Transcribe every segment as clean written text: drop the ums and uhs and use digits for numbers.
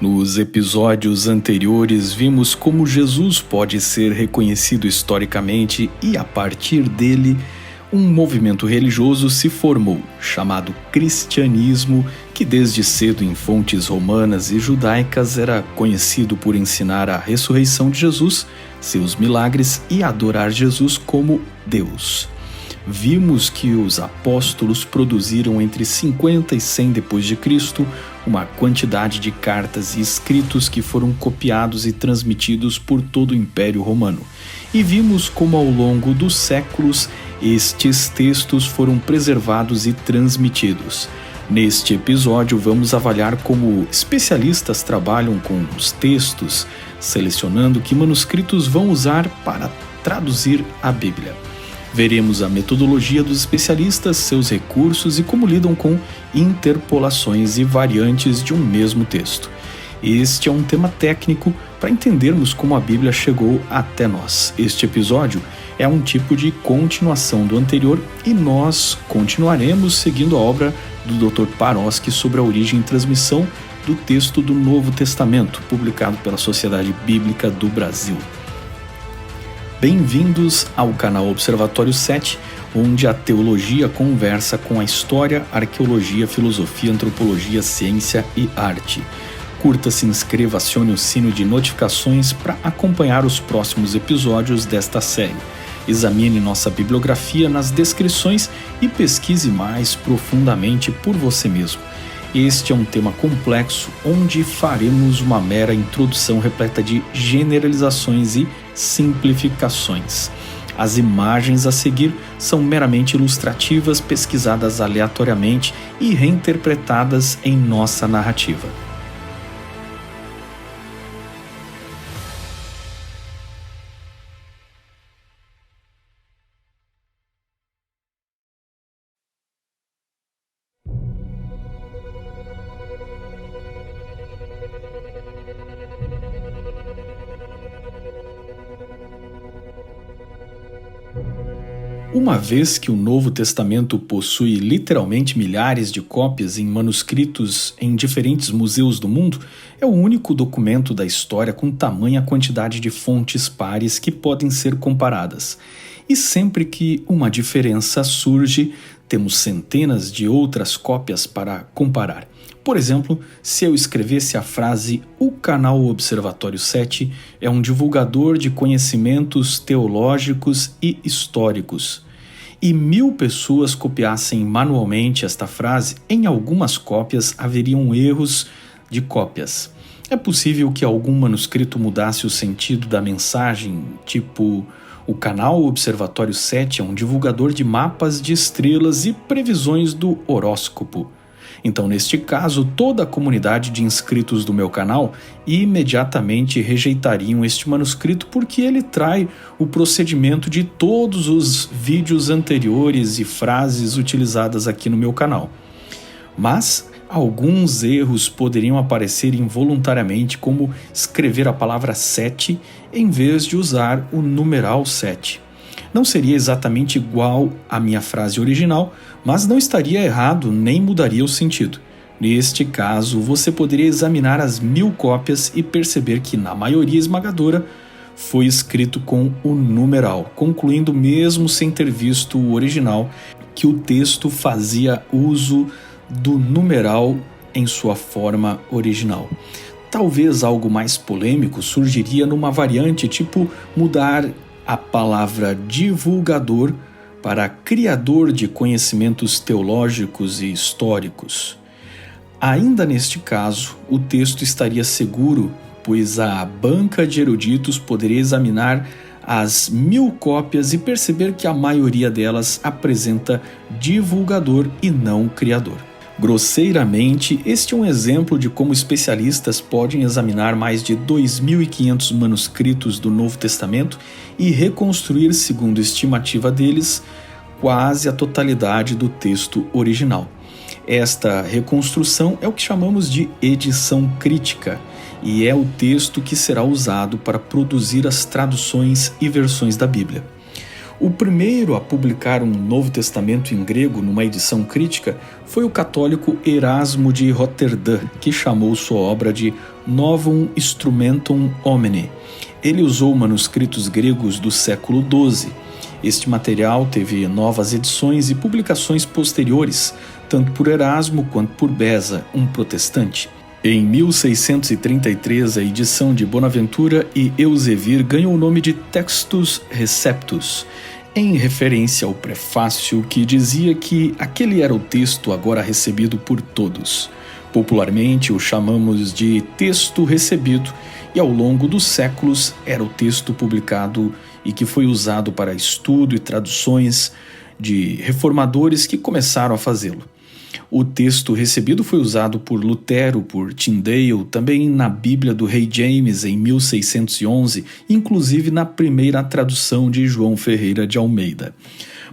Nos episódios anteriores, vimos como Jesus pode ser reconhecido historicamente e, a partir dele, um movimento religioso se formou, chamado cristianismo, que desde cedo em fontes romanas e judaicas era conhecido por ensinar a ressurreição de Jesus, seus milagres e adorar Jesus como Deus. Vimos que os apóstolos produziram entre 50 e 100 d.C. uma quantidade de cartas e escritos que foram copiados e transmitidos por todo o Império Romano. E vimos como ao longo dos séculos estes textos foram preservados e transmitidos. Neste episódio vamos avaliar como especialistas trabalham com os textos, selecionando que manuscritos vão usar para traduzir a Bíblia. Veremos a metodologia dos especialistas, seus recursos e como lidam com interpolações e variantes de um mesmo texto. Este é um tema técnico para entendermos como a Bíblia chegou até nós. Este episódio é um tipo de continuação do anterior e nós continuaremos seguindo a obra do Dr. Paroski sobre a origem e transmissão do texto do Novo Testamento, publicado pela Sociedade Bíblica do Brasil. Bem-vindos ao canal Observatório 7, onde a teologia conversa com a história, arqueologia, filosofia, antropologia, ciência e arte. Curta, se inscreva, acione o sino de notificações para acompanhar os próximos episódios desta série. Examine nossa bibliografia nas descrições e pesquise mais profundamente por você mesmo. Este é um tema complexo onde faremos uma mera introdução repleta de generalizações e simplificações. As imagens a seguir são meramente ilustrativas, pesquisadas aleatoriamente e reinterpretadas em nossa narrativa. Uma vez que o Novo Testamento possui literalmente milhares de cópias em manuscritos em diferentes museus do mundo, é o único documento da história com tamanha quantidade de fontes pares que podem ser comparadas. E sempre que uma diferença surge, temos centenas de outras cópias para comparar. Por exemplo, se eu escrevesse a frase "O canal Observatório 7 é um divulgador de conhecimentos teológicos e históricos", e 1000 pessoas copiassem manualmente esta frase, em algumas cópias haveriam erros de cópias. É possível que algum manuscrito mudasse o sentido da mensagem, tipo "O canal Observatório 7 é um divulgador de mapas de estrelas e previsões do horóscopo". Então, neste caso, toda a comunidade de inscritos do meu canal imediatamente rejeitariam este manuscrito porque ele trai o procedimento de todos os vídeos anteriores e frases utilizadas aqui no meu canal. Mas alguns erros poderiam aparecer involuntariamente, como escrever a palavra 7 em vez de usar o numeral 7. Não seria exatamente igual à minha frase original, mas não estaria errado nem mudaria o sentido. Neste caso, você poderia examinar as 1000 cópias e perceber que, na maioria esmagadora, foi escrito com o numeral, concluindo mesmo sem ter visto o original, que o texto fazia uso do numeral em sua forma original. Talvez algo mais polêmico surgiria numa variante tipo mudar a palavra divulgador para criador de conhecimentos teológicos e históricos. Ainda neste caso, o texto estaria seguro, pois a banca de eruditos poderia examinar as 1000 cópias e perceber que a maioria delas apresenta divulgador e não criador. Grosseiramente, este é um exemplo de como especialistas podem examinar mais de 2.500 manuscritos do Novo Testamento e reconstruir, segundo a estimativa deles, quase a totalidade do texto original. Esta reconstrução é o que chamamos de edição crítica e é o texto que será usado para produzir as traduções e versões da Bíblia. O primeiro a publicar um Novo Testamento em grego numa edição crítica foi o católico Erasmo de Roterdã, que chamou sua obra de Novum Instrumentum Homini. Ele usou manuscritos gregos do século XII. Este material teve novas edições e publicações posteriores, tanto por Erasmo quanto por Beza, um protestante. Em 1633, a edição de Bonaventura e Elzevir ganhou o nome de Textus Receptus, em referência ao prefácio que dizia que aquele era o texto agora recebido por todos. Popularmente o chamamos de texto recebido, e ao longo dos séculos era o texto publicado e que foi usado para estudo e traduções de reformadores que começaram a fazê-lo. O texto recebido foi usado por Lutero, por Tyndale, também na Bíblia do Rei James em 1611, inclusive na primeira tradução de João Ferreira de Almeida.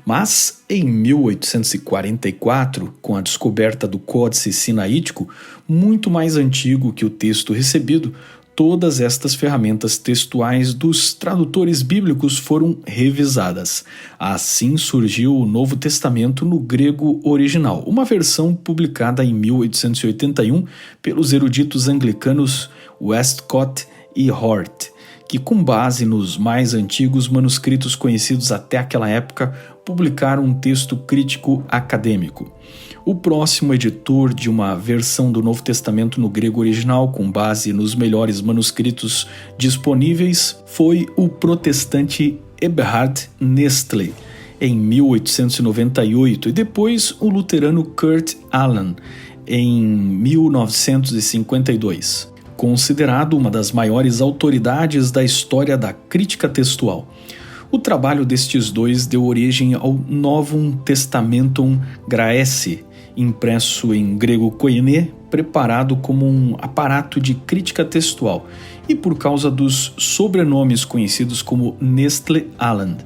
Mas, em 1844, com a descoberta do Códice Sinaítico, muito mais antigo que o texto recebido, todas estas ferramentas textuais dos tradutores bíblicos foram revisadas. Assim surgiu o Novo Testamento no grego original, uma versão publicada em 1881 pelos eruditos anglicanos Westcott e Hort, que, com base nos mais antigos manuscritos conhecidos até aquela época, publicaram um texto crítico acadêmico. O próximo editor de uma versão do Novo Testamento no grego original, com base nos melhores manuscritos disponíveis, foi o protestante Eberhard Nestle, em 1898, e depois o luterano Kurt Aland, em 1952. Considerado uma das maiores autoridades da história da crítica textual. O trabalho destes dois deu origem ao Novum Testamentum Graece, impresso em grego koiné, preparado como um aparato de crítica textual, e por causa dos sobrenomes conhecidos como Nestle Aland,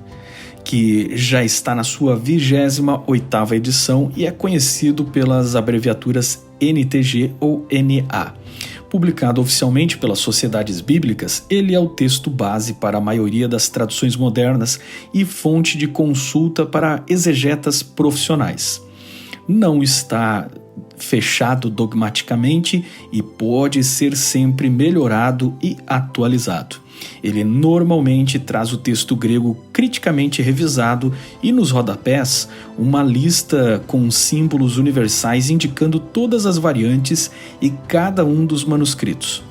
que já está na sua 28ª edição e é conhecido pelas abreviaturas NTG ou NA. Publicado oficialmente pelas sociedades bíblicas, ele é o texto base para a maioria das traduções modernas e fonte de consulta para exegetas profissionais. Não está fechado dogmaticamente e pode ser sempre melhorado e atualizado. Ele normalmente traz o texto grego criticamente revisado e nos rodapés uma lista com símbolos universais indicando todas as variantes e cada um dos manuscritos.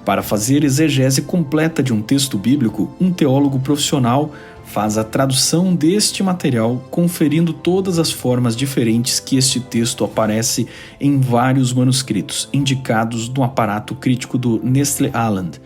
Para fazer exegese completa de um texto bíblico, um teólogo profissional faz a tradução deste material, conferindo todas as formas diferentes que este texto aparece em vários manuscritos, indicados no aparato crítico do Nestle Aland.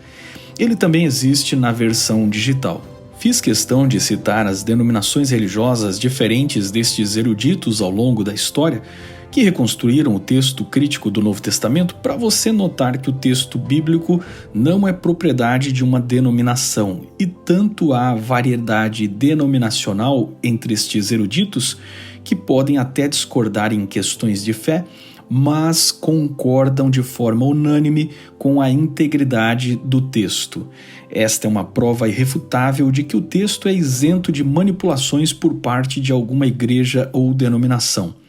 Ele também existe na versão digital. Fiz questão de citar as denominações religiosas diferentes destes eruditos ao longo da história, que reconstruíram o texto crítico do Novo Testamento, para você notar que o texto bíblico não é propriedade de uma denominação, e tanto há variedade denominacional entre estes eruditos que podem até discordar em questões de fé, mas concordam de forma unânime com a integridade do texto. Esta é uma prova irrefutável de que o texto é isento de manipulações por parte de alguma igreja ou denominação.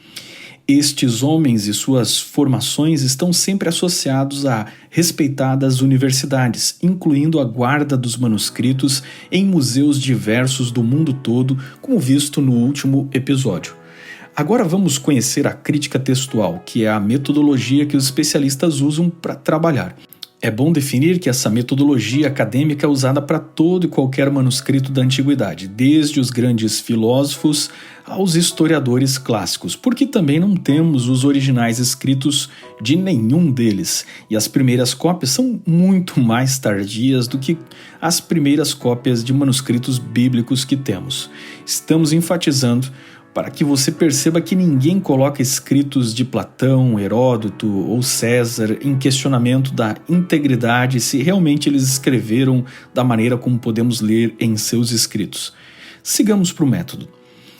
Estes homens e suas formações estão sempre associados a respeitadas universidades, incluindo a guarda dos manuscritos em museus diversos do mundo todo, como visto no último episódio. Agora vamos conhecer a crítica textual, que é a metodologia que os especialistas usam para trabalhar. É bom definir que essa metodologia acadêmica é usada para todo e qualquer manuscrito da antiguidade, desde os grandes filósofos aos historiadores clássicos, porque também não temos os originais escritos de nenhum deles, e as primeiras cópias são muito mais tardias do que as primeiras cópias de manuscritos bíblicos que temos. Estamos enfatizando para que você perceba que ninguém coloca escritos de Platão, Heródoto ou César em questionamento da integridade se realmente eles escreveram da maneira como podemos ler em seus escritos. Sigamos para o método.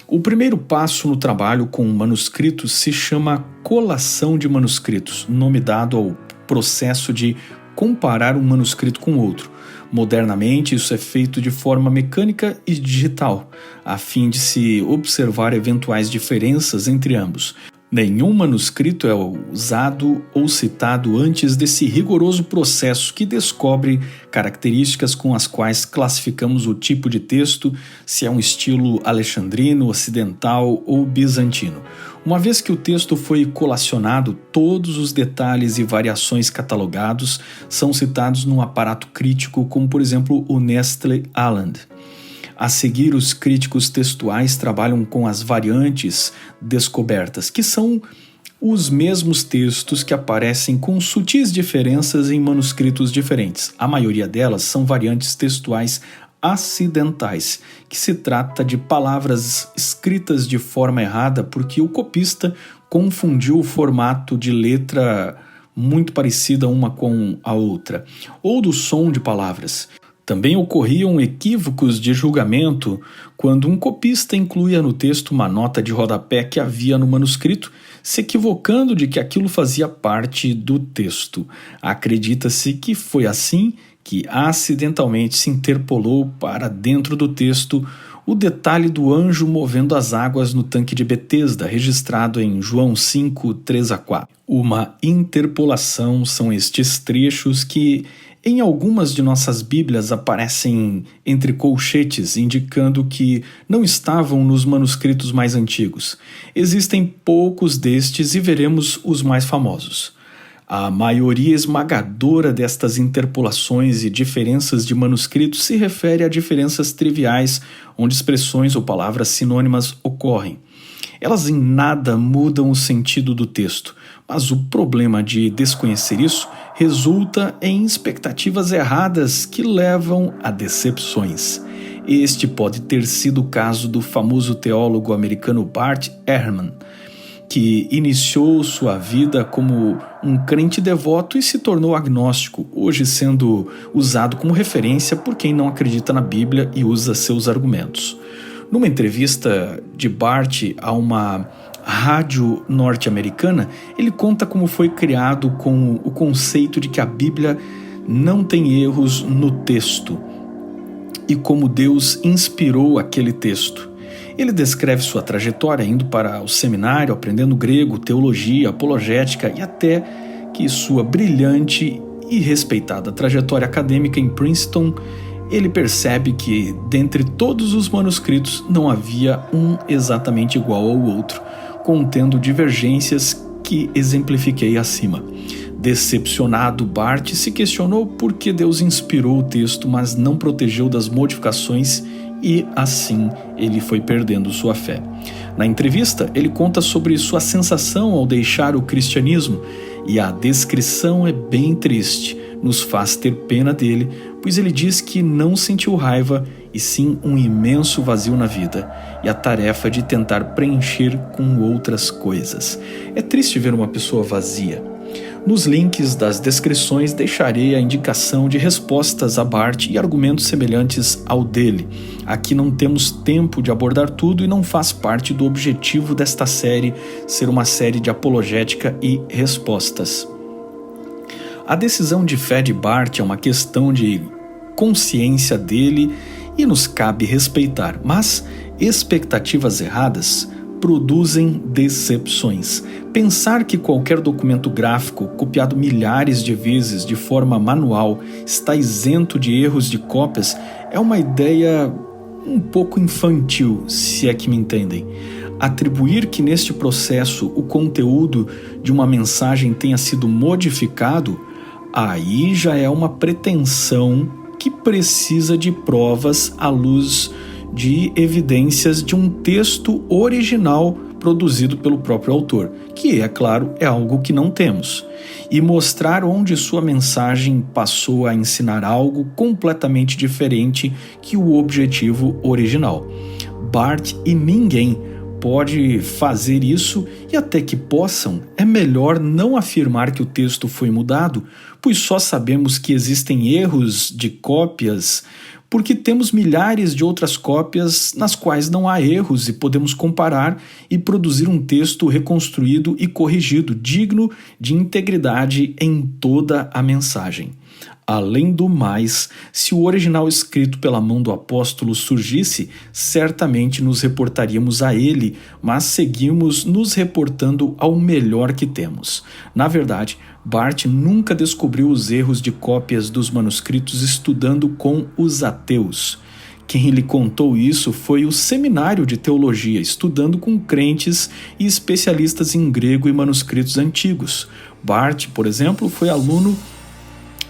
O primeiro passo no trabalho com manuscritos se chama colação de manuscritos, nome dado ao processo de comparar um manuscrito com outro. Modernamente, isso é feito de forma mecânica e digital, a fim de se observar eventuais diferenças entre ambos. Nenhum manuscrito é usado ou citado antes desse rigoroso processo que descobre características com as quais classificamos o tipo de texto, se é um estilo alexandrino, ocidental ou bizantino. Uma vez que o texto foi colacionado, todos os detalhes e variações catalogados são citados num aparato crítico, como por exemplo o Nestle Aland. A seguir, os críticos textuais trabalham com as variantes descobertas, que são os mesmos textos que aparecem com sutis diferenças em manuscritos diferentes. A maioria delas são variantes textuais acidentais, que se trata de palavras escritas de forma errada porque o copista confundiu o formato de letra muito parecida uma com a outra, ou do som de palavras. Também ocorriam equívocos de julgamento quando um copista incluía no texto uma nota de rodapé que havia no manuscrito, se equivocando de que aquilo fazia parte do texto. Acredita-se que foi assim que acidentalmente se interpolou para dentro do texto o detalhe do anjo movendo as águas no tanque de Betesda, registrado em João 5, 3-4. Uma interpolação são estes trechos que em algumas de nossas Bíblias aparecem entre colchetes, indicando que não estavam nos manuscritos mais antigos. Existem poucos destes e veremos os mais famosos. A maioria esmagadora destas interpolações e diferenças de manuscritos se refere a diferenças triviais, onde expressões ou palavras sinônimas ocorrem. Elas em nada mudam o sentido do texto, mas o problema de desconhecer isso resulta em expectativas erradas que levam a decepções. Este pode ter sido o caso do famoso teólogo americano Bart Ehrman, que iniciou sua vida como um crente devoto e se tornou agnóstico, hoje sendo usado como referência por quem não acredita na Bíblia e usa seus argumentos. Numa entrevista de Bart a uma rádio norte-americana, ele conta como foi criado com o conceito de que a Bíblia não tem erros no texto e como Deus inspirou aquele texto. Ele descreve sua trajetória indo para o seminário, aprendendo grego, teologia, apologética e até que sua brilhante e respeitada trajetória acadêmica em Princeton, ele percebe que, dentre todos os manuscritos, não havia um exatamente igual ao outro, contendo divergências que exemplifiquei acima. Decepcionado, Bart se questionou por que Deus inspirou o texto, mas não protegeu das modificações e, assim, ele foi perdendo sua fé. Na entrevista, ele conta sobre sua sensação ao deixar o cristianismo, e a descrição é bem triste, nos faz ter pena dele, pois ele diz que não sentiu raiva, e sim um imenso vazio na vida, e a tarefa de tentar preencher com outras coisas. É triste ver uma pessoa vazia. Nos links das descrições deixarei a indicação de respostas a Bart e argumentos semelhantes ao dele. Aqui não temos tempo de abordar tudo e não faz parte do objetivo desta série ser uma série de apologética e respostas. A decisão de fé de Bart é uma questão de consciência dele e nos cabe respeitar, mas expectativas erradas produzem decepções. Pensar que qualquer documento gráfico, copiado milhares de vezes de forma manual, está isento de erros de cópias é uma ideia um pouco infantil, se é que me entendem. Atribuir que neste processo o conteúdo de uma mensagem tenha sido modificado, aí já é uma pretensão que precisa de provas à luz de evidências de um texto original produzido pelo próprio autor, que, é claro, é algo que não temos, e mostrar onde sua mensagem passou a ensinar algo completamente diferente que o objetivo original. Bart e ninguém pode fazer isso, e até que possam, é melhor não afirmar que o texto foi mudado, pois só sabemos que existem erros de cópias porque temos milhares de outras cópias nas quais não há erros e podemos comparar e produzir um texto reconstruído e corrigido, digno de integridade em toda a mensagem. Além do mais, se o original escrito pela mão do apóstolo surgisse, certamente nos reportaríamos a ele, mas seguimos nos reportando ao melhor que temos. Na verdade, Barth nunca descobriu os erros de cópias dos manuscritos estudando com os ateus. Quem lhe contou isso foi o seminário de teologia, estudando com crentes e especialistas em grego e manuscritos antigos. Barth, por exemplo, foi aluno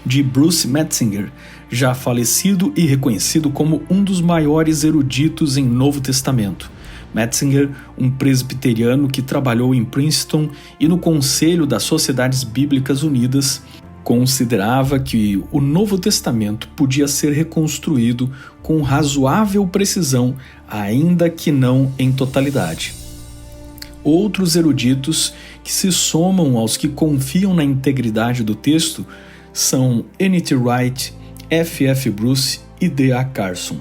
de Bruce Metzinger, já falecido e reconhecido como um dos maiores eruditos em Novo Testamento. Metzinger, um presbiteriano que trabalhou em Princeton e no Conselho das Sociedades Bíblicas Unidas, considerava que o Novo Testamento podia ser reconstruído com razoável precisão, ainda que não em totalidade. Outros eruditos que se somam aos que confiam na integridade do texto são N.T. Wright, F.F. Bruce e D.A. Carson.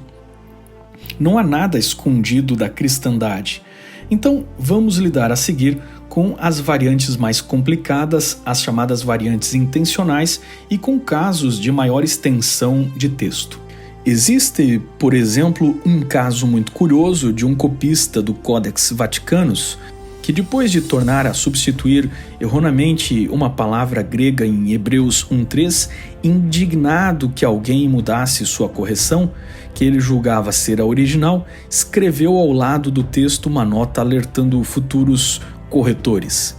Não há nada escondido da cristandade. Então, vamos lidar a seguir com as variantes mais complicadas, as chamadas variantes intencionais, e com casos de maior extensão de texto. Existe, por exemplo, um caso muito curioso de um copista do Codex Vaticanus, que depois de tornar a substituir erroneamente uma palavra grega em Hebreus 1:3, indignado que alguém mudasse sua correção, que ele julgava ser a original, escreveu ao lado do texto uma nota alertando futuros corretores.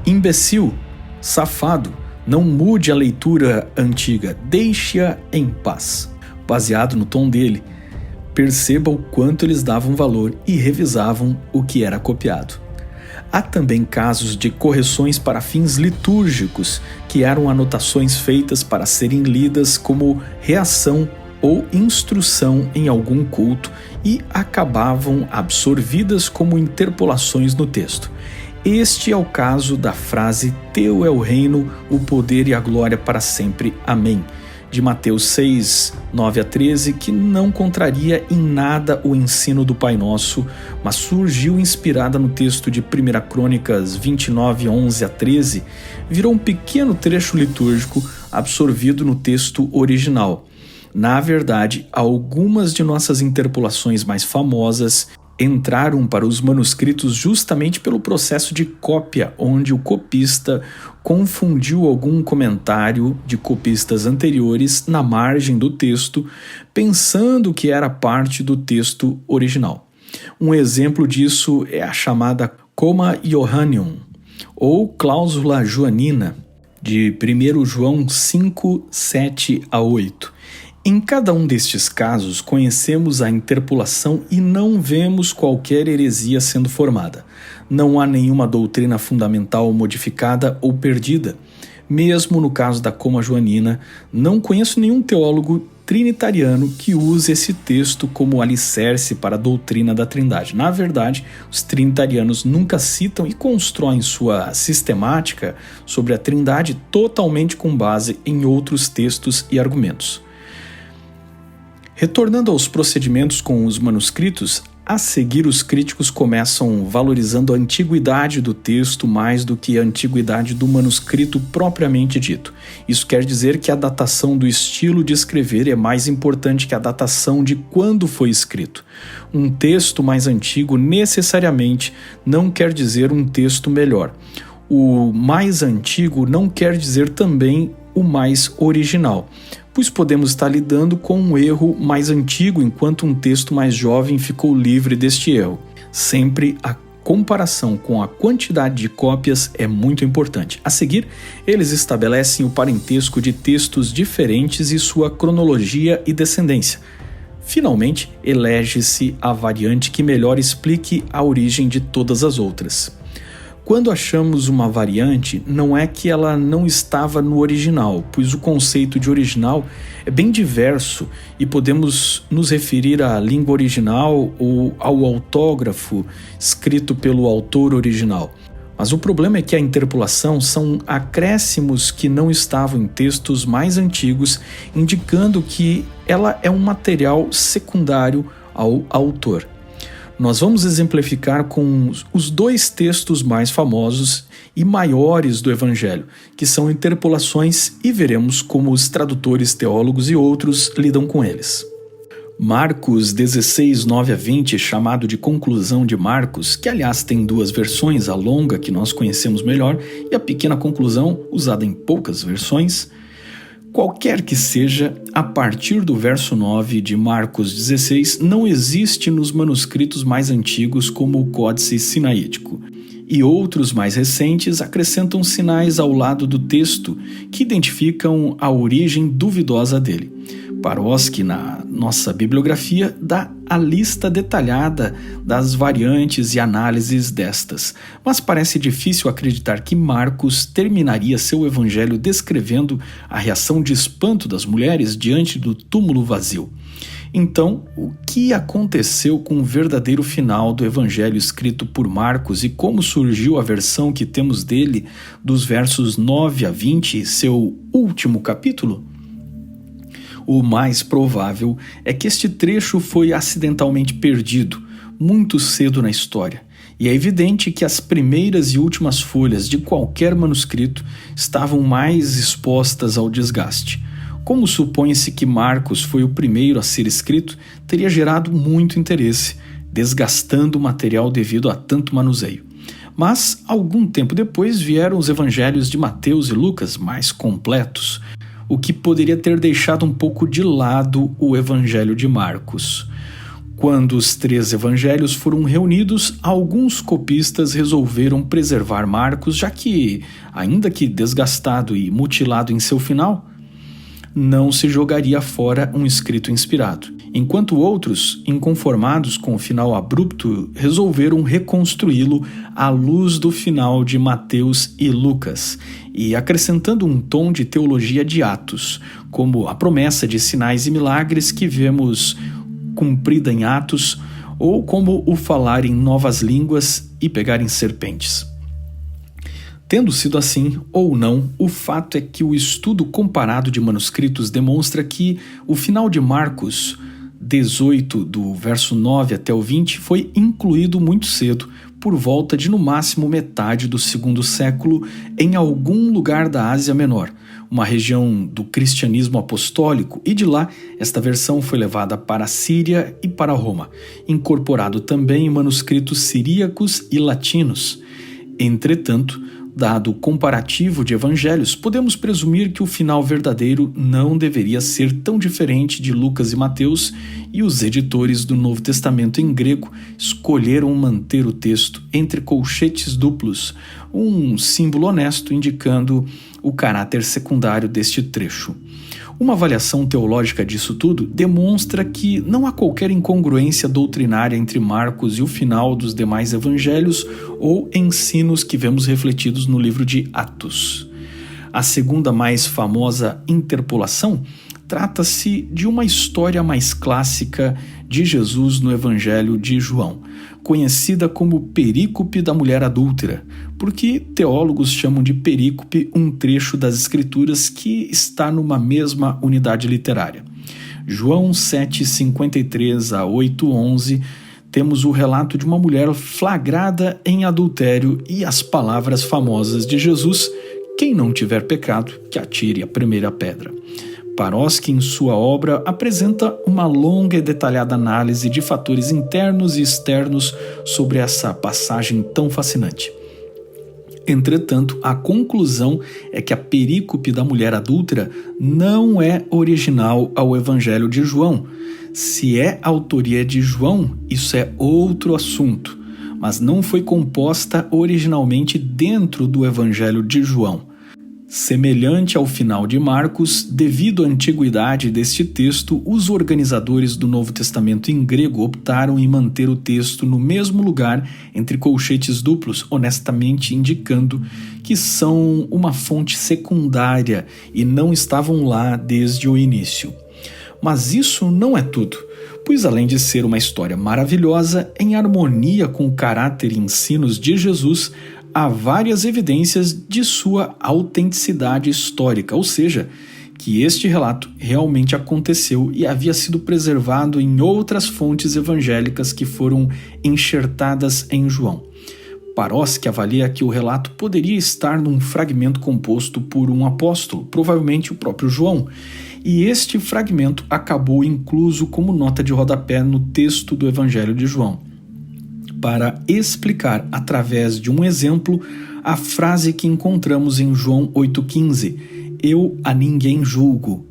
Imbecil, safado, não mude a leitura antiga, deixe-a em paz. Baseado no tom dele, perceba o quanto eles davam valor e revisavam o que era copiado. Há também casos de correções para fins litúrgicos, que eram anotações feitas para serem lidas como reação ou instrução em algum culto e acabavam absorvidas como interpolações no texto. Este é o caso da frase "Teu é o reino, o poder e a glória para sempre. Amém", de Mateus 6, 9-13, que não contraria em nada o ensino do Pai Nosso, mas surgiu inspirada no texto de 1 Crônicas 29, 11-13, virou um pequeno trecho litúrgico absorvido no texto original. Na verdade, algumas de nossas interpolações mais famosas entraram para os manuscritos justamente pelo processo de cópia, onde o copista confundiu algum comentário de copistas anteriores na margem do texto, pensando que era parte do texto original. Um exemplo disso é a chamada Comma Johanneum, ou cláusula joanina, de 1 João 5, 7-8. Em cada um destes casos, conhecemos a interpolação e não vemos qualquer heresia sendo formada. Não há nenhuma doutrina fundamental modificada ou perdida. Mesmo no caso da Comma Joanina, não conheço nenhum teólogo trinitariano que use esse texto como alicerce para a doutrina da Trindade. Na verdade, os trinitarianos nunca citam e constroem sua sistemática sobre a Trindade totalmente com base em outros textos e argumentos. Retornando aos procedimentos com os manuscritos, a seguir os críticos começam valorizando a antiguidade do texto mais do que a antiguidade do manuscrito propriamente dito. Isso quer dizer que a datação do estilo de escrever é mais importante que a datação de quando foi escrito. Um texto mais antigo necessariamente não quer dizer um texto melhor. O mais antigo não quer dizer também o mais original, pois podemos estar lidando com um erro mais antigo enquanto um texto mais jovem ficou livre deste erro. Sempre a comparação com a quantidade de cópias é muito importante. A seguir, eles estabelecem o parentesco de textos diferentes e sua cronologia e descendência. Finalmente, elege-se a variante que melhor explique a origem de todas as outras. Quando achamos uma variante, não é que ela não estava no original, pois o conceito de original é bem diverso e podemos nos referir à língua original ou ao autógrafo escrito pelo autor original. Mas o problema é que a interpolação são acréscimos que não estavam em textos mais antigos, indicando que ela é um material secundário ao autor. Nós vamos exemplificar com os dois textos mais famosos e maiores do Evangelho, que são interpolações, e veremos como os tradutores, teólogos e outros lidam com eles. Marcos 16, 9 a 20, chamado de Conclusão de Marcos, que aliás tem duas versões, a longa que nós conhecemos melhor e a pequena conclusão, usada em poucas versões. Qualquer que seja, a partir do verso 9 de Marcos 16, não existe nos manuscritos mais antigos como o Códice Sinaítico, e outros mais recentes acrescentam sinais ao lado do texto que identificam a origem duvidosa dele. Paroski, na nossa bibliografia, dá a lista detalhada das variantes e análises destas, mas parece difícil acreditar que Marcos terminaria seu evangelho descrevendo a reação de espanto das mulheres diante do túmulo vazio. Então, o que aconteceu com o verdadeiro final do evangelho escrito por Marcos e como surgiu a versão que temos dele dos versos 9 a 20, seu último capítulo? O mais provável é que este trecho foi acidentalmente perdido, muito cedo na história, e é evidente que as primeiras e últimas folhas de qualquer manuscrito estavam mais expostas ao desgaste. Como supõe-se que Marcos foi o primeiro a ser escrito, teria gerado muito interesse, desgastando o material devido a tanto manuseio. Mas, algum tempo depois, vieram os evangelhos de Mateus e Lucas mais completos, o que poderia ter deixado um pouco de lado o Evangelho de Marcos. Quando os três evangelhos foram reunidos, alguns copistas resolveram preservar Marcos, já que, ainda que desgastado e mutilado em seu final, não se jogaria fora um escrito inspirado, enquanto outros, inconformados com o final abrupto, resolveram reconstruí-lo à luz do final de Mateus e Lucas, e acrescentando um tom de teologia de Atos, como a promessa de sinais e milagres que vemos cumprida em Atos, ou como o falar em novas línguas e pegar em serpentes. Tendo sido assim ou não, o fato é que o estudo comparado de manuscritos demonstra que o final de Marcos 18, do verso 9 até o 20, foi incluído muito cedo, por volta de no máximo metade do segundo século, em algum lugar da Ásia Menor, uma região do cristianismo apostólico, e de lá esta versão foi levada para a Síria e para Roma, incorporado também em manuscritos siríacos e latinos. Entretanto, dado o comparativo de evangelhos, podemos presumir que o final verdadeiro não deveria ser tão diferente de Lucas e Mateus, e os editores do Novo Testamento em grego escolheram manter o texto entre colchetes duplos, um símbolo honesto indicando o caráter secundário deste trecho. Uma avaliação teológica disso tudo demonstra que não há qualquer incongruência doutrinária entre Marcos e o final dos demais evangelhos ou ensinos que vemos refletidos no livro de Atos. A segunda mais famosa interpolação trata-se de uma história mais clássica de Jesus no Evangelho de João, conhecida como perícope da mulher adúltera, porque teólogos chamam de perícope um trecho das Escrituras que está numa mesma unidade literária. João 7:53 a 8:11, temos o relato de uma mulher flagrada em adultério e as palavras famosas de Jesus: quem não tiver pecado, que atire a primeira pedra. Paroski, em sua obra, apresenta uma longa e detalhada análise de fatores internos e externos sobre essa passagem tão fascinante. Entretanto, a conclusão é que a perícope da mulher adúltera não é original ao Evangelho de João. Se é autoria de João, isso é outro assunto, mas não foi composta originalmente dentro do Evangelho de João. Semelhante ao final de Marcos, devido à antiguidade deste texto, os organizadores do Novo Testamento em grego optaram em manter o texto no mesmo lugar entre colchetes duplos, honestamente indicando que são uma fonte secundária e não estavam lá desde o início. Mas isso não é tudo, pois além de ser uma história maravilhosa, em harmonia com o caráter e ensinos de Jesus, há várias evidências de sua autenticidade histórica, ou seja, que este relato realmente aconteceu e havia sido preservado em outras fontes evangélicas que foram enxertadas em João. Paroski avalia que o relato poderia estar num fragmento composto por um apóstolo, provavelmente o próprio João, e este fragmento acabou incluso como nota de rodapé no texto do Evangelho de João, para explicar, através de um exemplo, a frase que encontramos em João 8,15: Eu a ninguém julgo.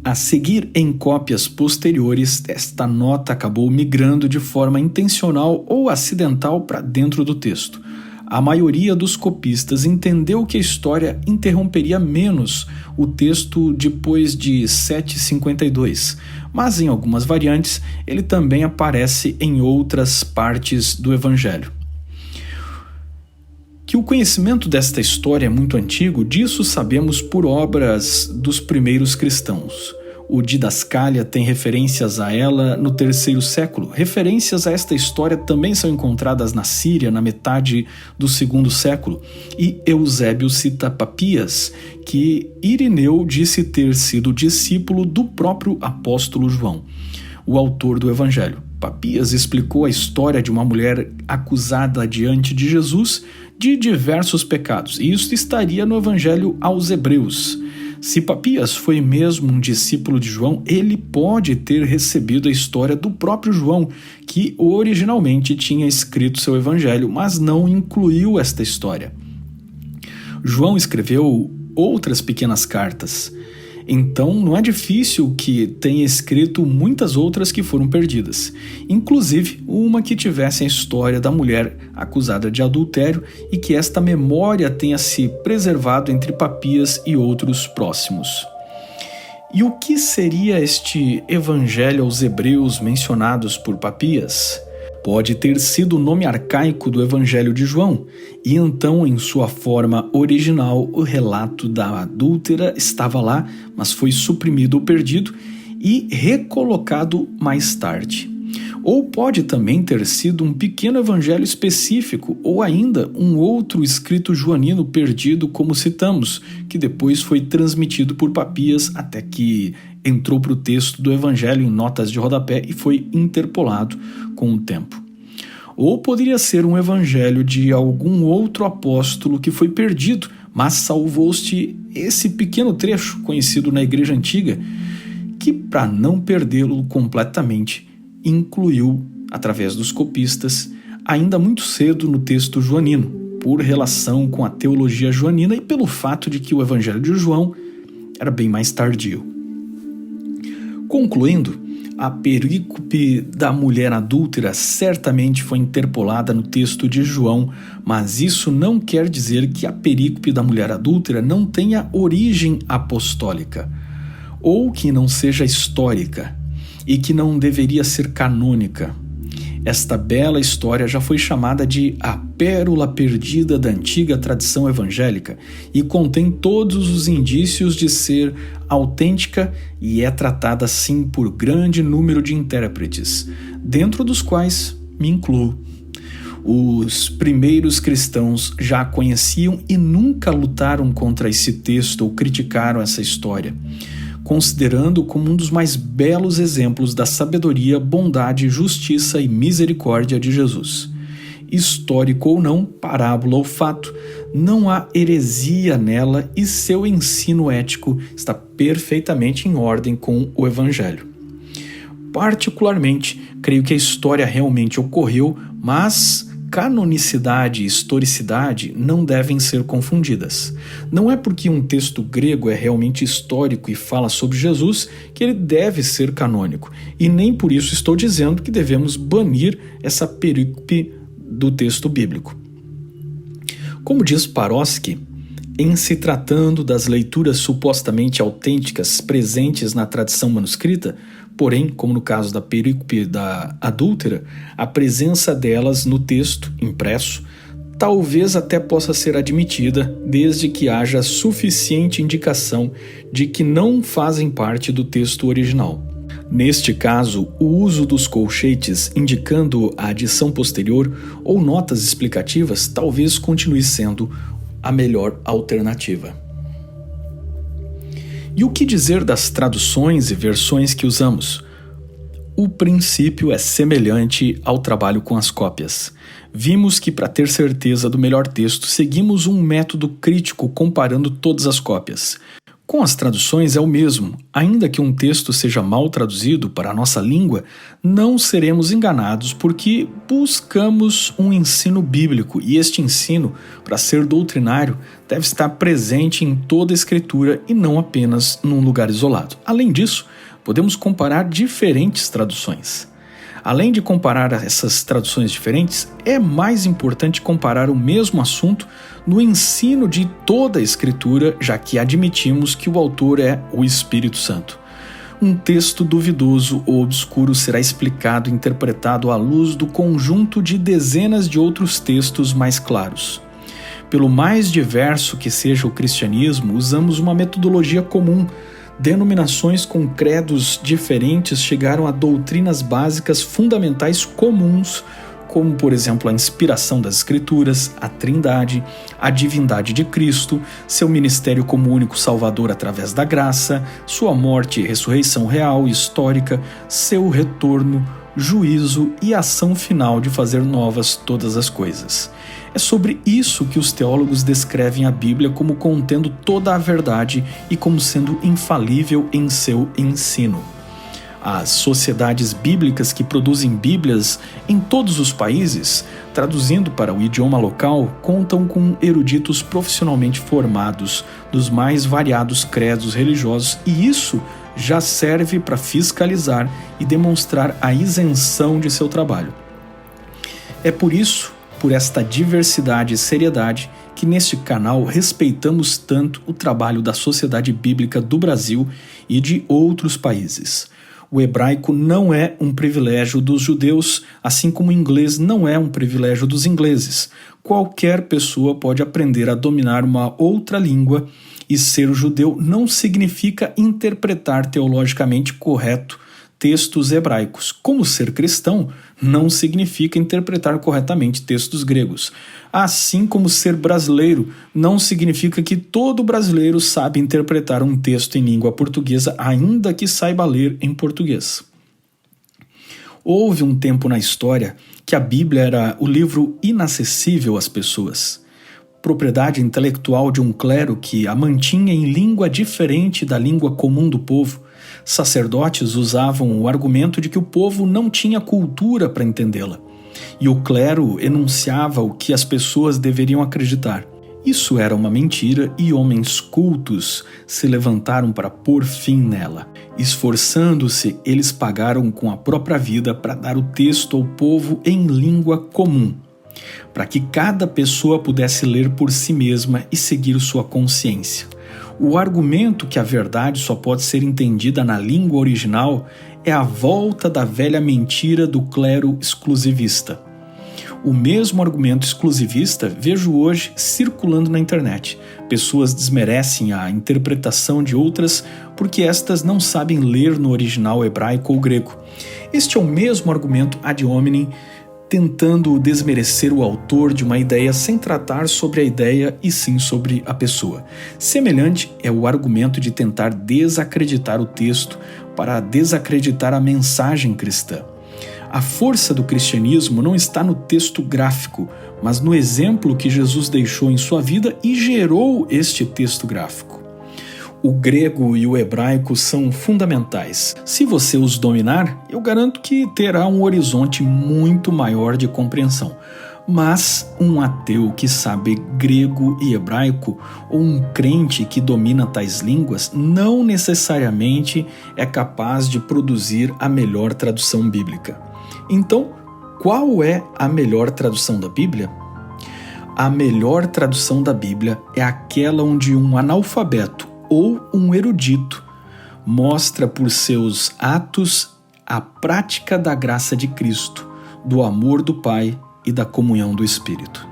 A seguir, em cópias posteriores, esta nota acabou migrando de forma intencional ou acidental para dentro do texto. A maioria dos copistas entendeu que a história interromperia menos o texto depois de 7,52, mas em algumas variantes ele também aparece em outras partes do Evangelho. Que o conhecimento desta história é muito antigo, disso sabemos por obras dos primeiros cristãos. O Didascália tem referências a ela no III século. Referências a esta história também são encontradas na Síria, na metade do II século. E Eusébio cita Papias, que Irineu disse ter sido discípulo do próprio apóstolo João, o autor do Evangelho. Papias explicou a história de uma mulher acusada diante de Jesus de diversos pecados, e isso estaria no Evangelho aos Hebreus. Se Papias foi mesmo um discípulo de João, ele pode ter recebido a história do próprio João, que originalmente tinha escrito seu Evangelho, mas não incluiu esta história. João escreveu outras pequenas cartas, então não é difícil que tenha escrito muitas outras que foram perdidas, inclusive uma que tivesse a história da mulher acusada de adultério e que esta memória tenha se preservado entre Papias e outros próximos. E o que seria este Evangelho aos Hebreus mencionados por Papias? Pode ter sido o nome arcaico do Evangelho de João, e então, em sua forma original, o relato da adúltera estava lá, mas foi suprimido ou perdido e recolocado mais tarde. Ou pode também ter sido um pequeno evangelho específico, ou ainda um outro escrito joanino perdido, como citamos, que depois foi transmitido por Papias até que entrou para o texto do Evangelho em notas de rodapé e foi interpolado com o tempo. Ou poderia ser um evangelho de algum outro apóstolo que foi perdido, mas salvou-se esse pequeno trecho conhecido na Igreja Antiga, que, para não perdê-lo completamente, incluiu, através dos copistas, ainda muito cedo no texto joanino, por relação com a teologia joanina e pelo fato de que o Evangelho de João era bem mais tardio. Concluindo, a perícope da mulher adúltera certamente foi interpolada no texto de João, mas isso não quer dizer que a perícope da mulher adúltera não tenha origem apostólica, ou que não seja histórica, e que não deveria ser canônica. Esta bela história já foi chamada de a pérola perdida da antiga tradição evangélica e contém todos os indícios de ser autêntica e é tratada assim por grande número de intérpretes, dentro dos quais me incluo. Os primeiros cristãos já a conheciam e nunca lutaram contra esse texto ou criticaram essa história, considerando como um dos mais belos exemplos da sabedoria, bondade, justiça e misericórdia de Jesus. Histórico ou não, parábola ou fato, não há heresia nela e seu ensino ético está perfeitamente em ordem com o Evangelho. Particularmente, creio que a história realmente ocorreu, mas canonicidade e historicidade não devem ser confundidas. Não é porque um texto grego é realmente histórico e fala sobre Jesus que ele deve ser canônico, e nem por isso estou dizendo que devemos banir essa perícope do texto bíblico. Como diz Paroski, em se tratando das leituras supostamente autênticas presentes na tradição manuscrita, porém, como no caso da perícope da adúltera, a presença delas no texto impresso talvez até possa ser admitida, desde que haja suficiente indicação de que não fazem parte do texto original. Neste caso, o uso dos colchetes indicando a adição posterior ou notas explicativas talvez continue sendo a melhor alternativa. E o que dizer das traduções e versões que usamos? O princípio é semelhante ao trabalho com as cópias. Vimos que, para ter certeza do melhor texto, seguimos um método crítico comparando todas as cópias. Com as traduções é o mesmo. Ainda que um texto seja mal traduzido para a nossa língua, não seremos enganados porque buscamos um ensino bíblico e este ensino, para ser doutrinário, deve estar presente em toda a Escritura e não apenas num lugar isolado. Além disso, podemos comparar diferentes traduções. Além de comparar essas traduções diferentes, é mais importante comparar o mesmo assunto no ensino de toda a Escritura, já que admitimos que o autor é o Espírito Santo. Um texto duvidoso ou obscuro será explicado e interpretado à luz do conjunto de dezenas de outros textos mais claros. Pelo mais diverso que seja o cristianismo, usamos uma metodologia comum. Denominações com credos diferentes chegaram a doutrinas básicas fundamentais comuns, como, por exemplo, a inspiração das Escrituras, a Trindade, a divindade de Cristo, seu ministério como único Salvador através da graça, sua morte e ressurreição real e histórica, seu retorno, juízo e ação final de fazer novas todas as coisas. É sobre isso que os teólogos descrevem a Bíblia como contendo toda a verdade e como sendo infalível em seu ensino. As sociedades bíblicas que produzem Bíblias em todos os países, traduzindo para o idioma local, contam com eruditos profissionalmente formados dos mais variados credos religiosos, e isso já serve para fiscalizar e demonstrar a isenção de seu trabalho. É por esta diversidade e seriedade, que neste canal respeitamos tanto o trabalho da Sociedade Bíblica do Brasil e de outros países. O hebraico não é um privilégio dos judeus, assim como o inglês não é um privilégio dos ingleses. Qualquer pessoa pode aprender a dominar uma outra língua, e ser judeu não significa interpretar teologicamente correto textos hebraicos, como ser cristão não significa interpretar corretamente textos gregos. Assim como ser brasileiro não significa que todo brasileiro sabe interpretar um texto em língua portuguesa, ainda que saiba ler em português. Houve um tempo na história que a Bíblia era o livro inacessível às pessoas, propriedade intelectual de um clero que a mantinha em língua diferente da língua comum do povo. Sacerdotes usavam o argumento de que o povo não tinha cultura para entendê-la, e o clero enunciava o que as pessoas deveriam acreditar. Isso era uma mentira e homens cultos se levantaram para pôr fim nela. Esforçando-se, eles pagaram com a própria vida para dar o texto ao povo em língua comum, para que cada pessoa pudesse ler por si mesma e seguir sua consciência. O argumento que a verdade só pode ser entendida na língua original é a volta da velha mentira do clero exclusivista. O mesmo argumento exclusivista vejo hoje circulando na internet. Pessoas desmerecem a interpretação de outras porque estas não sabem ler no original hebraico ou grego. Este é o mesmo argumento ad hominem, tentando desmerecer o autor de uma ideia sem tratar sobre a ideia e sim sobre a pessoa. Semelhante é o argumento de tentar desacreditar o texto para desacreditar a mensagem cristã. A força do cristianismo não está no texto gráfico, mas no exemplo que Jesus deixou em sua vida e gerou este texto gráfico. O grego e o hebraico são fundamentais. Se você os dominar, eu garanto que terá um horizonte muito maior de compreensão. Mas um ateu que sabe grego e hebraico, ou um crente que domina tais línguas, não necessariamente é capaz de produzir a melhor tradução bíblica. Então, qual é a melhor tradução da Bíblia? A melhor tradução da Bíblia é aquela onde um analfabeto ou um erudito mostra por seus atos a prática da graça de Cristo, do amor do Pai e da comunhão do Espírito.